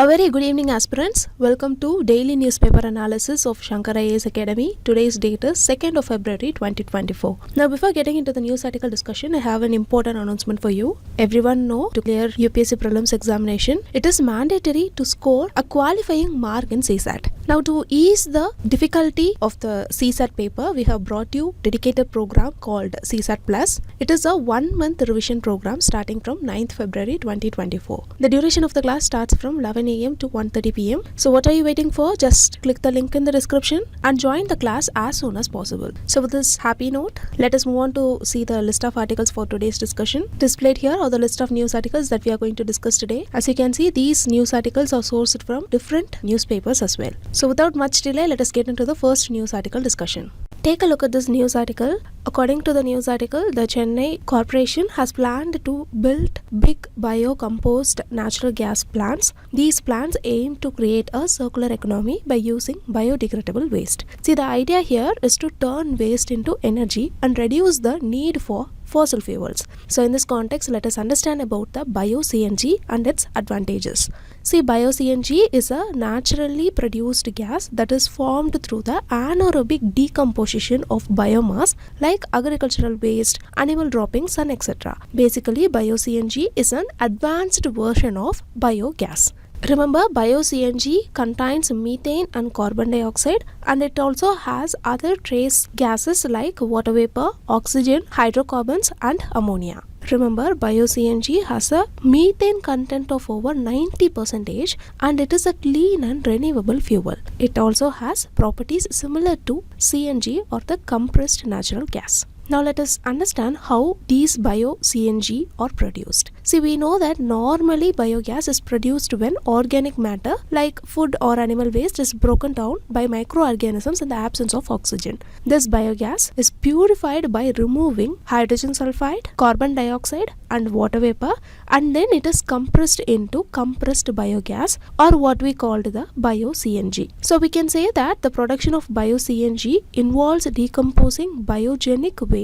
A very good evening, aspirants. Welcome to Daily Newspaper Analysis of Shankar IAS Academy. Today's date is 2nd of February 2024. Now, before getting into the news article discussion, I have an important announcement for you. Everyone know to clear UPSC Prelims examination, it is mandatory to score a qualifying mark in CSAT. Now, to ease the difficulty of the CSAT paper, we have brought you dedicated program called CSAT Plus. It is a 1-month revision program starting from 9th February 2024. The duration of the class starts from 11 a.m. to 1:30 p.m. So what are you waiting for? Just click the link in the description and join the class as soon as possible. So with this happy note, let us move on to see the list of articles for today's discussion. Displayed here are the list of news articles that we are going to discuss today. As you can see, these news articles are sourced from different newspapers as well. So without much delay, let us get into the first news article discussion. Take a look at this news article. According to the news article, the Chennai Corporation has planned to build big biocomposed natural gas plants. These plants aim to create a circular economy by using biodegradable waste. See, the idea here is to turn waste into energy and reduce the need for fossil fuels. So in this context, let us understand about the bio-CNG and its advantages. See, bio-CNG is a naturally produced gas that is formed through the anaerobic decomposition of biomass like agricultural waste, animal droppings and etc. Basically, bio-CNG is an advanced version of biogas. Remember, bio-CNG contains methane and carbon dioxide, and it also has other trace gases like water vapor, oxygen, hydrocarbons and ammonia. Remember, bio-CNG has a methane content of over 90% and it is a clean and renewable fuel. It also has properties similar to CNG or the compressed natural gas. Now let us understand how these bio-CNG are produced. See, we know that normally biogas is produced when organic matter like food or animal waste is broken down by microorganisms in the absence of oxygen. This biogas is purified by removing hydrogen sulfide, carbon dioxide and water vapor, and then it is compressed into compressed biogas or what we called the bio-CNG. So we can say that the production of bio-CNG involves decomposing biogenic waste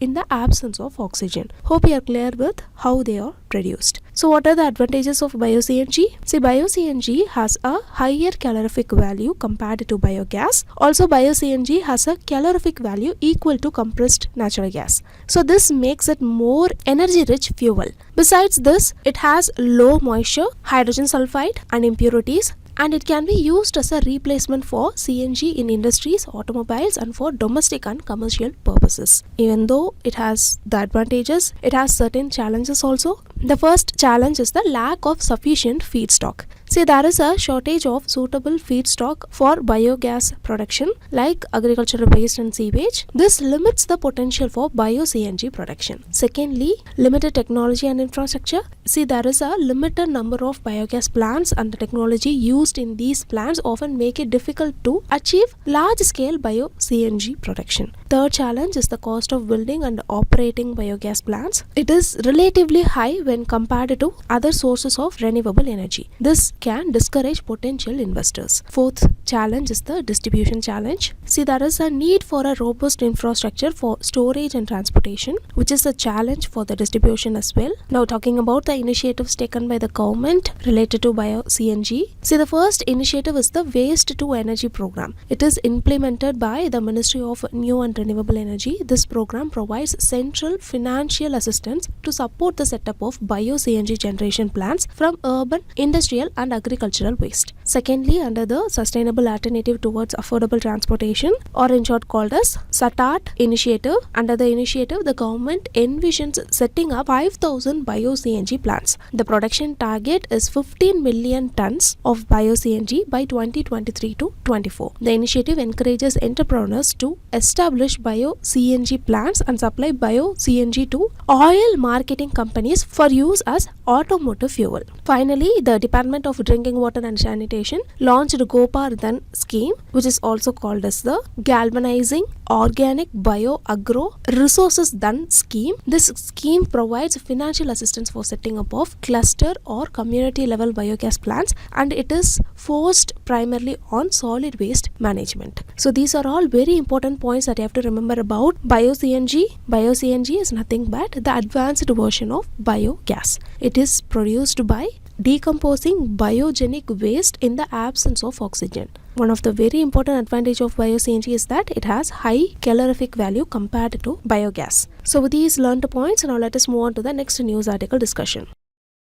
in the absence of oxygen. Hope you are clear with how they are produced. So what are the advantages of bio-CNG? See, bio-CNG has a higher calorific value compared to biogas. Also, bio-CNG has a calorific value equal to compressed natural gas. So this makes it more energy-rich fuel. Besides this, it has low moisture, hydrogen sulfide and impurities, and it can be used as a replacement for CNG in industries, automobiles and for domestic and commercial purposes. Even though it has the advantages, it has certain challenges also. The first challenge is the lack of sufficient feedstock. See, there is a shortage of suitable feedstock for biogas production like agricultural waste and sewage. This limits the potential for bio-CNG production. Secondly, limited technology and infrastructure. See, there is a limited number of biogas plants and the technology used in these plants often make it difficult to achieve large-scale bio-CNG production. Third challenge is the cost of building and operating biogas plants. It is relatively high when compared to other sources of renewable energy. This can discourage potential investors. Fourth challenge is the distribution challenge. See, there is a need for a robust infrastructure for storage and transportation, which is a challenge for the distribution as well. Now, talking about the initiatives taken by the government related to bio-CNG. See, the first initiative is the Waste to Energy program. It is implemented by the Ministry of New and Renewable Energy. This program provides central financial assistance to support the setup of bio-CNG generation plants from urban, industrial and agricultural waste. Secondly, under the Sustainable Alternative Towards Affordable Transportation, or in short called as SATAT initiative, under the initiative, the government envisions setting up 5,000 bio-CNG plants. The production target is 15 million tons of bio-CNG by 2023 to 24. The initiative encourages entrepreneurs to establish bio-CNG plants and supply bio-CNG to oil marketing companies for use as automotive fuel. Finally, the Department of Drinking Water and Sanitation launched Gopardhan scheme, which is also called as the Galvanizing Organic Bio-Agro Resources Dhan scheme. This scheme provides financial assistance for setting up of cluster or community level biogas plants, and it is focused primarily on solid waste management. So these are all very important points that you have to remember about bio-CNG. Bio-CNG is nothing but the advanced version of biogas. It is produced by decomposing biogenic waste in the absence of oxygen. One of the very important advantage of bio-CNG is that it has high calorific value compared to biogas. So with these learned points, now let us move on to the next news article discussion.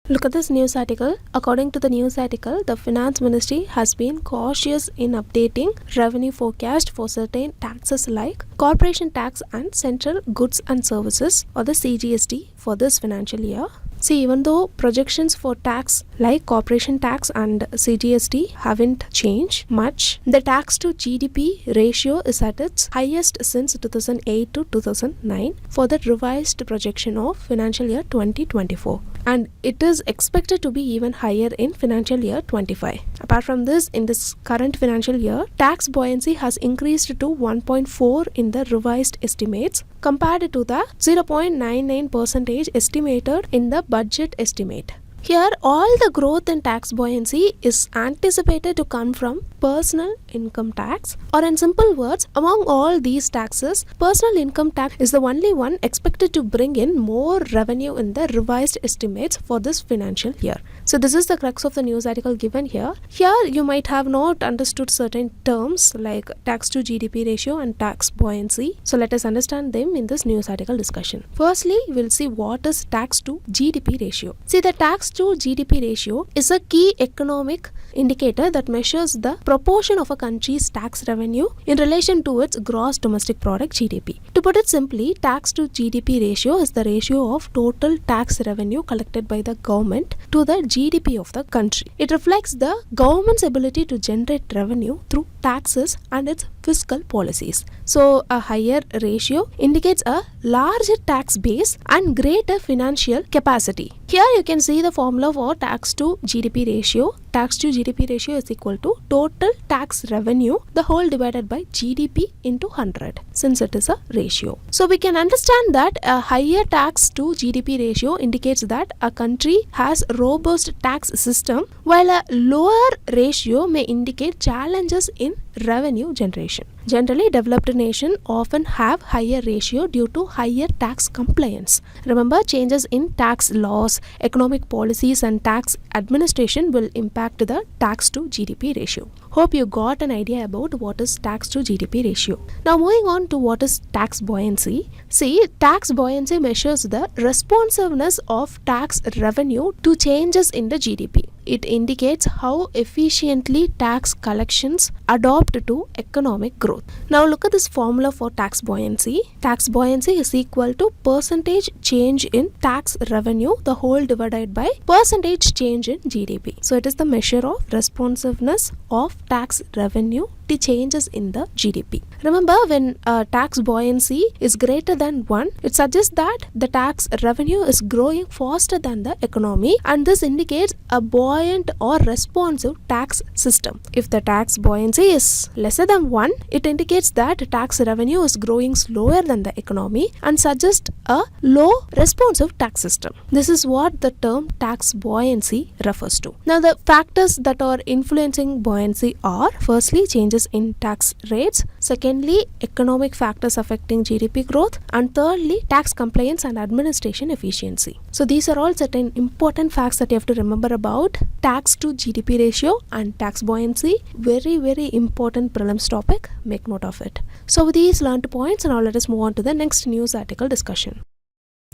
Look at this news article. According to the news article, the Finance Ministry has been cautious in updating revenue forecast for certain taxes like corporation tax and central goods and services, or the CGST, for this financial year. See, even though projections for tax like corporation tax and CGST haven't changed much, the tax to GDP ratio is at its highest since 2008 to 2009 for the revised projection of financial year 2024. And it is expected to be even higher in financial year 25. Apart from this, in this current financial year, tax buoyancy has increased to 1.4 in the revised estimates compared to the 0.99% estimated in the budget estimate. Here, all the growth in tax buoyancy is anticipated to come from personal income tax, or in simple words, among all these taxes, personal income tax is the only one expected to bring in more revenue in the revised estimates for this financial year. So this is the crux of the news article given here. Here you might have not understood certain terms like tax to GDP ratio and tax buoyancy. So let us understand them in this news article discussion. Firstly, we'll see what is tax to GDP ratio. See, the tax to GDP ratio is a key economic indicator that measures the proportion of a country's tax revenue in relation to its gross domestic product GDP. To put it simply, tax to GDP ratio is the ratio of total tax revenue collected by the government to the GDP of the country. It reflects the government's ability to generate revenue through taxes and its fiscal policies. So a higher ratio indicates a larger tax base and greater financial capacity. Here you can see the formula for tax to GDP ratio. Tax to GDP ratio is equal to total tax revenue, the whole divided by GDP into 100, since it is a ratio. So we can understand that a higher tax to GDP ratio indicates that a country has robust tax system, while a lower ratio may indicate challenges in revenue generation. Generally, developed nations often have higher ratio due to higher tax compliance. Remember, changes in tax laws, economic policies and tax administration will impact the tax to GDP ratio. Hope you got an idea about what is tax to GDP ratio. Now moving on to what is tax buoyancy. See, tax buoyancy measures the responsiveness of tax revenue to changes in the GDP. It indicates how efficiently tax collections adapt to economic growth. Now look at this formula for tax buoyancy. Tax buoyancy is equal to percentage change in tax revenue, the whole divided by percentage change in GDP. So it is the measure of responsiveness of tax revenue to changes in the GDP. Remember, when tax buoyancy is greater than 1, it suggests that the tax revenue is growing faster than the economy, and this indicates a buoyant or responsive tax system. If the tax buoyancy is lesser than 1, it indicates that tax revenue is growing slower than the economy and suggests a low responsive tax system. This is what the term tax buoyancy refers to. Now the factors that are influencing buoyancy are, firstly, changes in tax rates, secondly, economic factors affecting GDP growth, and thirdly, tax compliance and administration efficiency. So these are all certain important facts that you have to remember about tax to GDP ratio and tax buoyancy. Very, very important prelims topic. Make note of it. So with these learned points, now let us move on to the next news article discussion.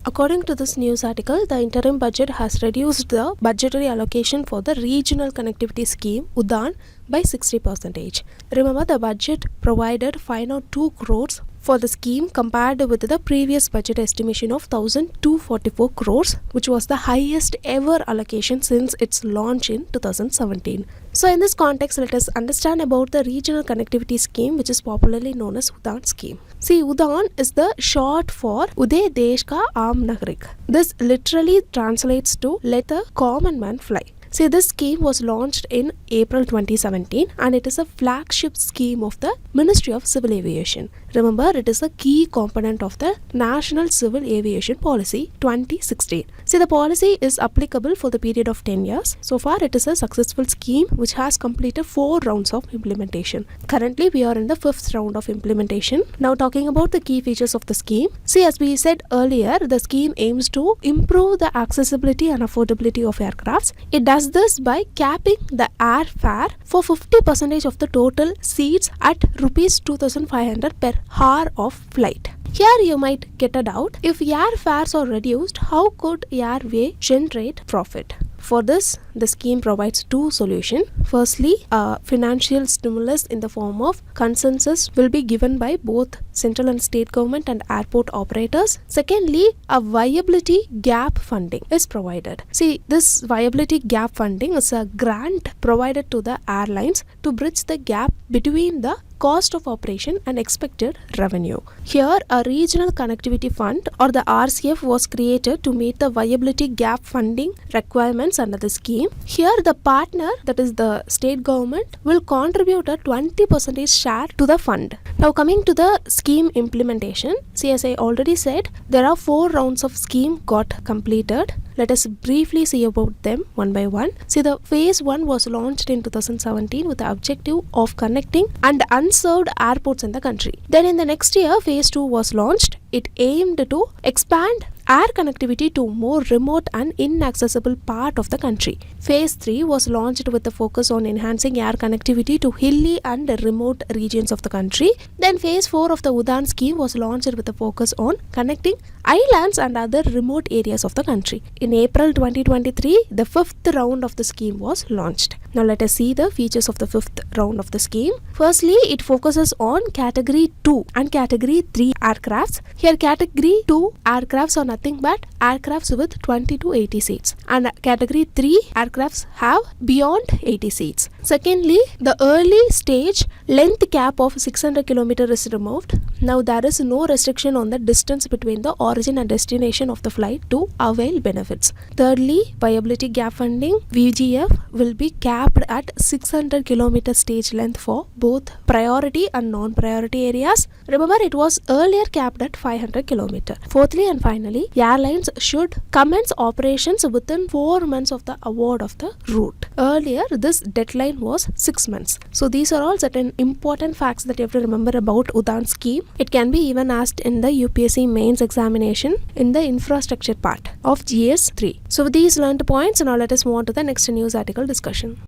According to this news article, the interim budget has reduced the budgetary allocation for the regional connectivity scheme UDAN by 60%. Remember, the budget provided 502 crores for the scheme compared with the previous budget estimation of 1,244 crores, which was the highest ever allocation since its launch in 2017. So in this context, let us understand about the regional connectivity scheme, which is popularly known as UDAN scheme. See, UDAN is the short for Uday Desh Ka Aam Nagarik. This literally translates to let the common man fly. See, this scheme was launched in April 2017 and it is a flagship scheme of the Ministry of Civil Aviation. Remember, it is a key component of the National Civil Aviation Policy 2016. See, the policy is applicable for the period of 10 years. So far, it is a successful scheme which has completed 4 rounds of implementation. Currently, we are in the 5th round of implementation. Now, talking about the key features of the scheme. See, as we said earlier, the scheme aims to improve the accessibility and affordability of aircrafts. It does does this by capping the airfare for 50% of the total seats at rupees 2,500 per hour of flight. Here you might get a doubt, if airfares are reduced, how could airway generate profit? For this, the scheme provides two solutions. Firstly, a financial stimulus in the form of consensus will be given by both central and state government and airport operators. Secondly, a viability gap funding is provided. See, this viability gap funding is a grant provided to the airlines to bridge the gap between the cost of operation and expected revenue. Here, a regional connectivity fund or the RCF was created to meet the viability gap funding requirements under the scheme. Here, the partner, that is the state government, will contribute a 20% share to the fund. Now, coming to the scheme implementation, see, as I already said, there are 4 rounds of scheme got completed. Let us briefly see about them one by one. See, the phase 1 was launched in 2017 with the objective of connecting and unserved airports in the country. Then in the next year, phase 2 was launched. It aimed to expand air connectivity to more remote and inaccessible part of the country. Phase 3 was launched with the focus on enhancing air connectivity to hilly and remote regions of the country. Then phase 4 of the UDAN scheme was launched with the focus on connecting islands and other remote areas of the country. In April 2023, the 5th round of the scheme was launched. Now let us see the features of the 5th round of the scheme. Firstly, it focuses on category 2 and category 3 aircrafts. Here category 2 aircrafts are nothing but aircrafts with 20 to 80 seats, and category 3 aircrafts have beyond 80 seats. Secondly, the early stage length cap of 600 km is removed. Now there is no restriction on the distance between the origin and destination of the flight to avail benefits. Thirdly, viability gap funding VGF will be capped at 600 km stage length for both priority and non-priority areas. Remember, it was earlier capped at 500 km. Fourthly and finally, airlines should commence operations within 4 months of the award of the route. Earlier, this deadline was 6 months. So these are all certain important facts that you have to remember about UDAN scheme. It can be even asked in the UPSC Mains examination in the infrastructure part of GS 3. So with these learned points, now let us move on to the next news article discussion.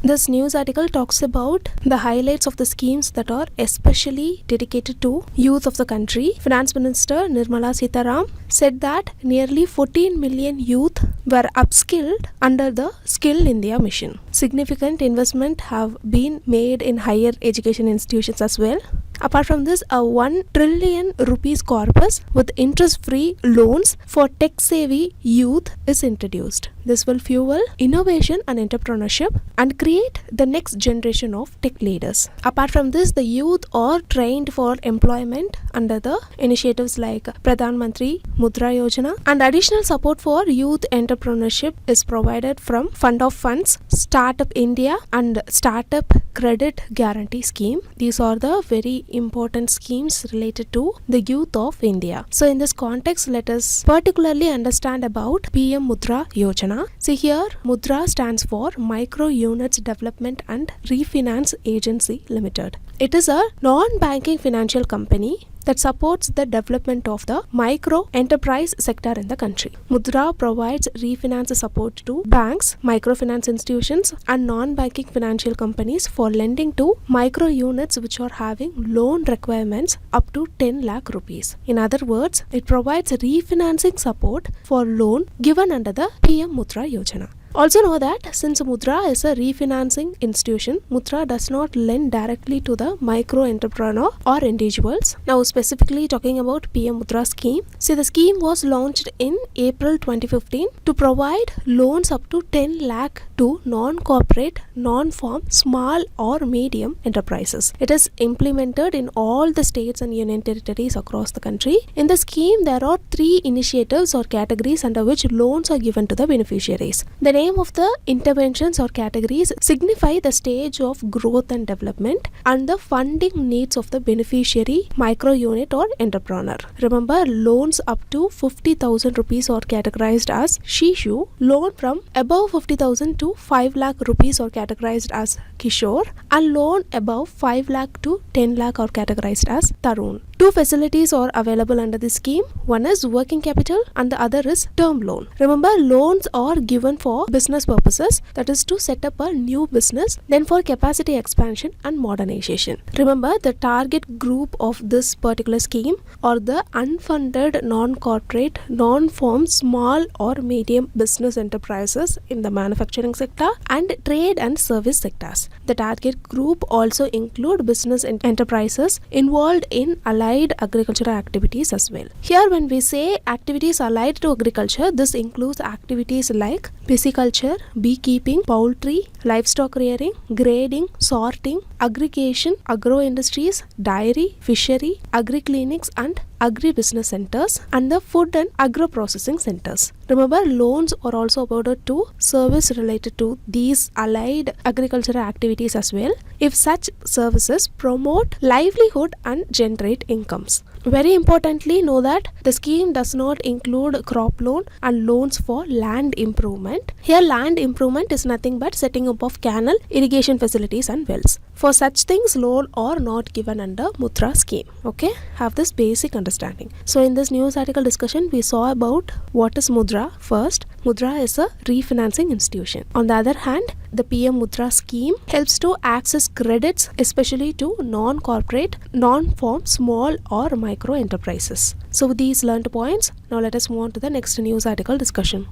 This news article talks about the highlights of the schemes that are especially dedicated to youth of the country. Finance Minister Nirmala Sitharam said that nearly 14 million youth were upskilled under the Skill India mission. Significant investment have been made in higher education institutions as well. Apart from this, a 1 trillion rupees corpus with interest-free loans for tech-savvy youth is introduced. This will fuel innovation and entrepreneurship and create the next generation of tech leaders. Apart from this, the youth are trained for employment under the initiatives like Pradhan, Mantri, Mudra, Yojana, and additional support for youth entrepreneurship is provided from Fund of Funds, Startup India, and Startup Credit Guarantee Scheme. These are the very important schemes related to the youth of India. So in this context, let us particularly understand about PM Mudra Yojana. See here, Mudra stands for Micro Units Development and Refinance Agency Limited. It is a non-banking financial company that supports the development of the micro enterprise sector in the country. Mudra provides refinance support to banks, microfinance institutions, and non-banking financial companies for lending to micro units which are having loan requirements up to 10 lakh rupees. In other words, it provides refinancing support for loan given under the PM Mudra Yojana. Also know that since Mudra is a refinancing institution, Mudra does not lend directly to the micro entrepreneur or individuals. Now specifically talking about PM Mudra scheme. See, the scheme was launched in April 2015 to provide loans up to 10 lakh to non-corporate, non-farm, small or medium enterprises. It is implemented in all the states and union territories across the country. In the scheme, there are 3 initiatives or categories under which loans are given to the beneficiaries. The name of the interventions or categories signify the stage of growth and development and the funding needs of the beneficiary, micro unit or entrepreneur. Remember, loans up to 50,000 rupees are categorized as Shishu. Loan from above 50,000 to 5 lakh rupees are categorized as Kishore, and loan above 5 lakh to 10 lakh are categorized as Tarun. Two facilities are available under the scheme. One is working capital and the other is term loan. Remember, loans are given for business purposes, that is to set up a new business, then for capacity expansion and modernization. Remember, the target group of this particular scheme are the unfunded non-corporate, non-farm small or medium business enterprises in the manufacturing sector and trade and service sectors. The target group also include business enterprises involved in allied agricultural activities as well. Here when we say activities allied to agriculture, this includes activities like pisciculture, beekeeping, poultry, livestock rearing, grading, sorting, aggregation, agro-industries, dairy, fishery, agri-clinics and agri-business centers and the food and agro-processing centers. Remember, loans are also awarded to service related to these allied agricultural activities as well if such services promote livelihood and generate incomes. Very importantly, know that the scheme does not include crop loan and loans for land improvement. Here land improvement is nothing but setting up of canal, irrigation facilities and wells. For such things, loan are not given under Mudra scheme. Okay, have this basic understanding. So in this news article discussion, we saw about what is Mudra first. Mudra is a refinancing institution. On the other hand, the PM Mudra scheme helps to access credits especially to non-corporate, non-farm, small or micro enterprises. So with these learned points, now let us move on to the next news article discussion.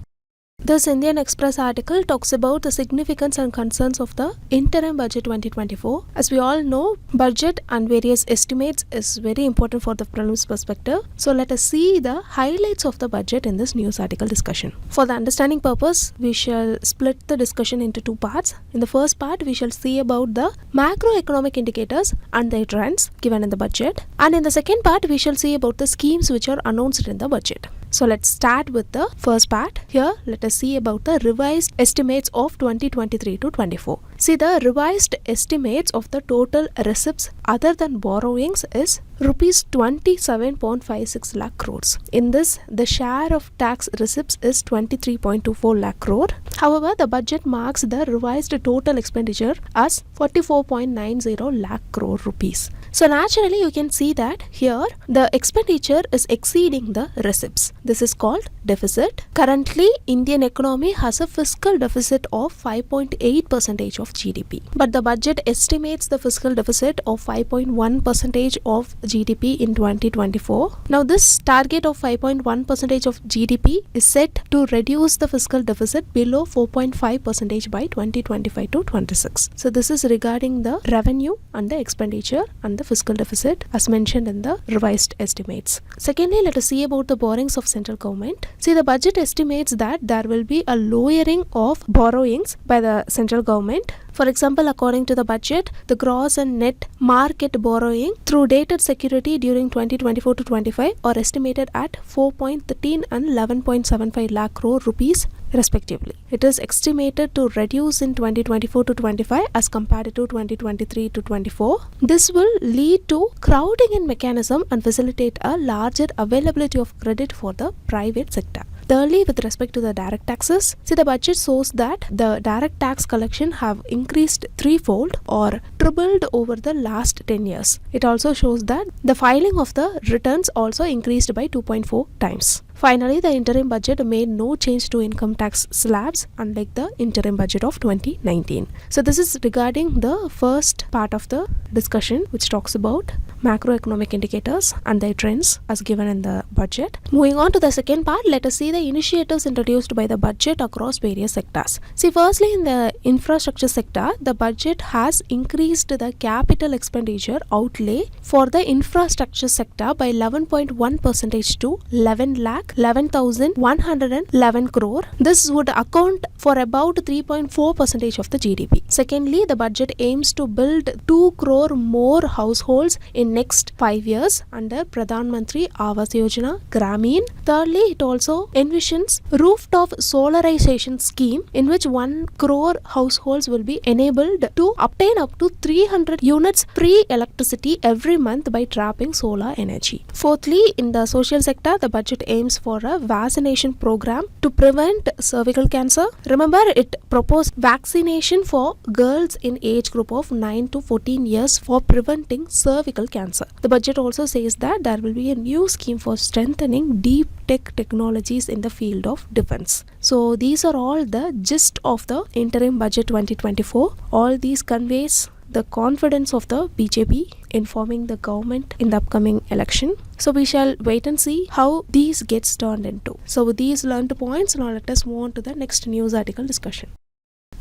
This Indian Express article talks about the significance and concerns of the Interim Budget 2024. As we all know, budget and various estimates is very important for the prelims perspective. So let us see the highlights of the budget in this news article discussion. For the understanding purpose, we shall split the discussion into two parts. In the first part, we shall see about the macroeconomic indicators and their trends given in the budget. And in the second part, we shall see about the schemes which are announced in the budget. So let's start with the first part. Here, let us see about the revised estimates of 2023 to 24. See, the revised estimates of the total receipts other than borrowings is rupees 27.56 lakh crores. In this, the share of tax receipts is 23.24 lakh crore. However, the budget marks the revised total expenditure as 44.90 lakh crore rupees. So naturally, you can see that here the expenditure is exceeding the receipts. This is called deficit. Currently, Indian economy has a fiscal deficit of 5.8% of GDP. But the budget estimates the fiscal deficit of 5.1% of GDP in 2024. Now, this target of 5.1% of GDP is set to reduce the fiscal deficit below 4.5% by 2025 to 26. So, this is regarding the revenue and the expenditure and the fiscal deficit as mentioned in the revised estimates. Secondly, let us see about the borrowings of central government. See, the budget estimates that there will be a lowering of borrowings by the central government. For example, according to the budget, the gross and net market borrowing through dated security during 2024 to 25 are estimated at 4.13 and 11.75 lakh crore rupees respectively. It is estimated to reduce in 2024 to 25 as compared to 2023 to 24. This will lead to crowding in mechanism and facilitate a larger availability of credit for the private sector. Thirdly, with respect to the direct taxes, see, the budget shows that the direct tax collection have increased threefold or tripled over the last 10 years. It also shows that the filing of the returns also increased by 2.4 times. Finally, the interim budget made no change to income tax slabs unlike the interim budget of 2019. So this is regarding the first part of the discussion which talks about macroeconomic indicators and their trends as given in the budget. Moving on to the second part, let us see the initiatives introduced by the budget across various sectors. See, firstly, in the infrastructure sector, the budget has increased the capital expenditure outlay for the infrastructure sector by 11.1% to 11,111 crore. This would account for about 3.4% of the GDP. Secondly, the budget aims to build 2 crore more households in next 5 years under Pradhan Mantri Yojana Gramin. Thirdly, it also envisions rooftop solarization scheme in which 1 crore households will be enabled to obtain up to 300 units free electricity every month by trapping solar energy. Fourthly, in the social sector, the budget aims for a vaccination program to prevent cervical cancer. Remember, it proposed vaccination for girls in age group of 9 to 14 years for preventing cervical cancer. cancer. The budget also says that there will be a new scheme for strengthening deep tech technologies in the field of defense. So these are all the gist of the interim budget 2024. All these conveys the confidence of the BJP in forming the government in the upcoming election. So we shall wait and see how these gets turned into. So with these learned points, now let us move on to the next news article discussion.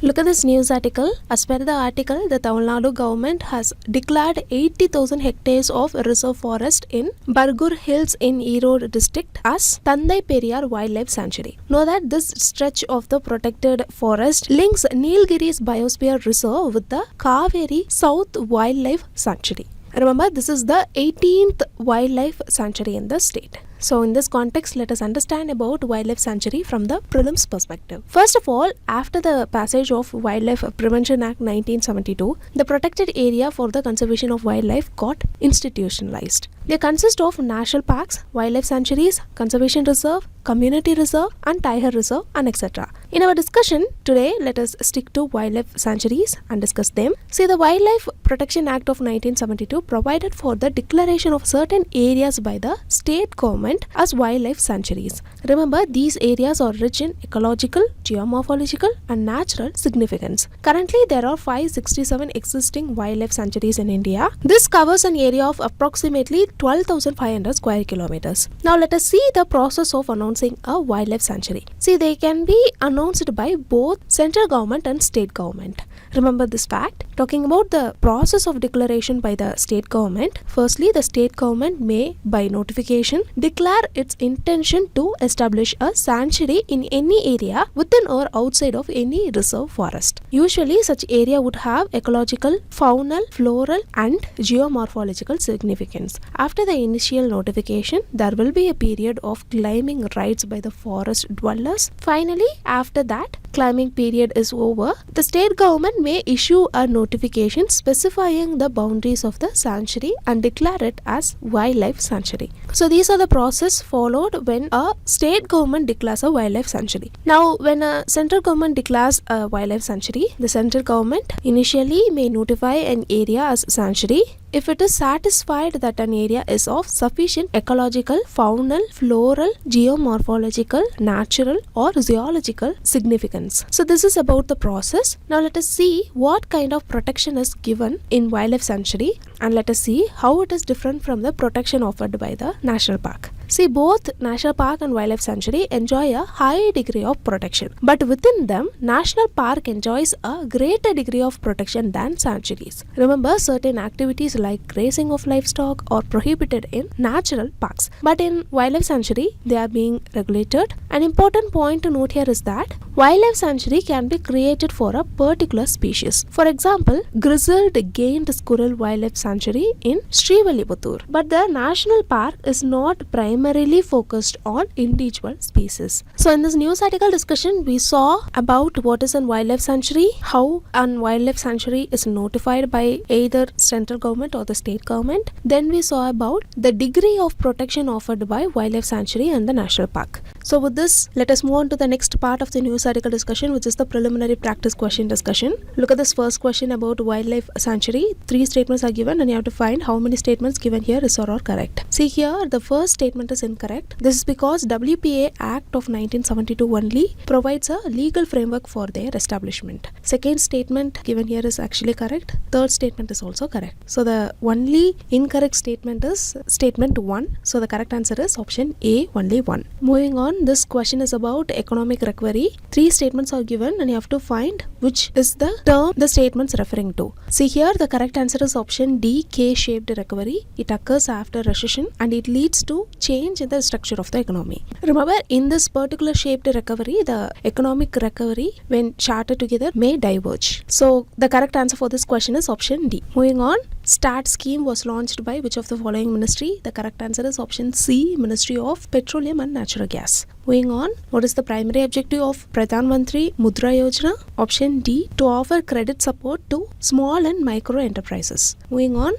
Look at this news article. As per the article, the Tamil Nadu government has declared 80,000 hectares of reserve forest in Bargur Hills in Erode district as Thandai Periyar Wildlife Sanctuary. Know that this stretch of the protected forest links Nilgiri's Biosphere Reserve with the Kaveri South Wildlife Sanctuary. Remember, this is the 18th wildlife sanctuary in the state. So in this context, let us understand about wildlife sanctuary from the prelims perspective. First of all, after the passage of Wildlife Prevention Act 1972, the protected area for the conservation of wildlife got institutionalized. They consist of national parks, wildlife sanctuaries, conservation reserve, community reserve and tiger reserve and etc. In our discussion today, let us stick to wildlife sanctuaries and discuss them. See, the Wildlife Protection Act of 1972 provided for the declaration of certain areas by the state government as wildlife sanctuaries. Remember, these areas are rich in ecological, geomorphological and natural significance. Currently, there are 567 existing wildlife sanctuaries in India. This covers an area of approximately 12,500 square kilometers. Now, let us see the process of announcing a wildlife sanctuary. See, they can be announced by both central government and state government. Remember this fact. Talking about the process of declaration by the state government, firstly, the state government may, by notification, declare its intention to establish a sanctuary in any area within or outside of any reserve forest. Usually, such area would have ecological, faunal, floral and geomorphological significance. After the initial notification, there will be a period of claiming rights by the forest dwellers. Finally, after that claiming period is over, the state government may issue a notification specifying the boundaries of the sanctuary and declare it as wildlife sanctuary. So these are the process followed when a state government declares a wildlife sanctuary. Now, when a central government declares a wildlife sanctuary, the central government initially may notify an area as sanctuary if it is satisfied that an area is of sufficient ecological, faunal, floral, geomorphological, natural or zoological significance. So this is about the process. Now let us see what kind of protection is given in wildlife sanctuary and let us see how it is different from the protection offered by the national park. See, both national park and wildlife sanctuary enjoy a high degree of protection, but within them, national park enjoys a greater degree of protection than sanctuaries. Remember, certain activities like grazing of livestock are prohibited in natural parks, but in wildlife sanctuary, they are being regulated. An important point to note here is that wildlife sanctuary can be created for a particular species. For example, grizzled gained squirrel wildlife sanctuary in Srivilliputtur, but the national park is not primarily focused on individual species. So in this news article discussion, we saw about what is a wildlife sanctuary, how a wildlife sanctuary is notified by either central government or the state government. Then we saw about the degree of protection offered by wildlife sanctuary and the national park. So with this, let us move on to the next part of the news article discussion, which is the preliminary practice question discussion. Look at this first question about wildlife sanctuary. 3 statements are given and you have to find how many statements given here is or are correct. See here, the first statement is incorrect. This is because WPA Act of 1972 only provides a legal framework for their establishment. Second statement given here is actually correct. Third statement is also correct. So the only incorrect statement is statement 1. So the correct answer is option A, only 1. Moving on, this question is about economic recovery. 3 statements are given and you have to find which is the term the statements referring to. See here, the correct answer is option D, K-shaped recovery. It occurs after recession and it leads to change in the structure of the economy. Remember, in this particular shaped recovery, the economic recovery when charted together may diverge. So the correct answer for this question is option D. Moving on, START scheme was launched by which of the following ministry? The correct answer is option C, Ministry of Petroleum and Natural Gas. Moving on, what is the primary objective of Pradhan Mantri Mudra Yojana? Option D, to offer credit support to small and micro enterprises. Moving on,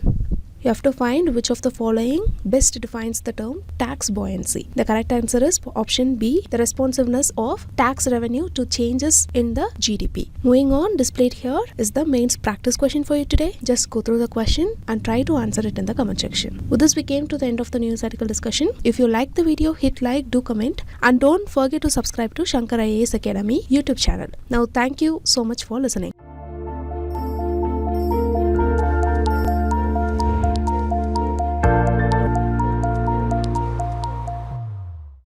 You have to find which of the following best defines the term tax buoyancy. The correct answer is option B, the responsiveness of tax revenue to changes in the GDP. Moving on, displayed here is the mains practice question for you today. Just go through the question and try to answer it in the comment section. With this, we came to the end of the news article discussion. If you like the video, hit like, do comment, and don't forget to subscribe to Shankar IAS Academy YouTube channel. Now, thank you so much for listening.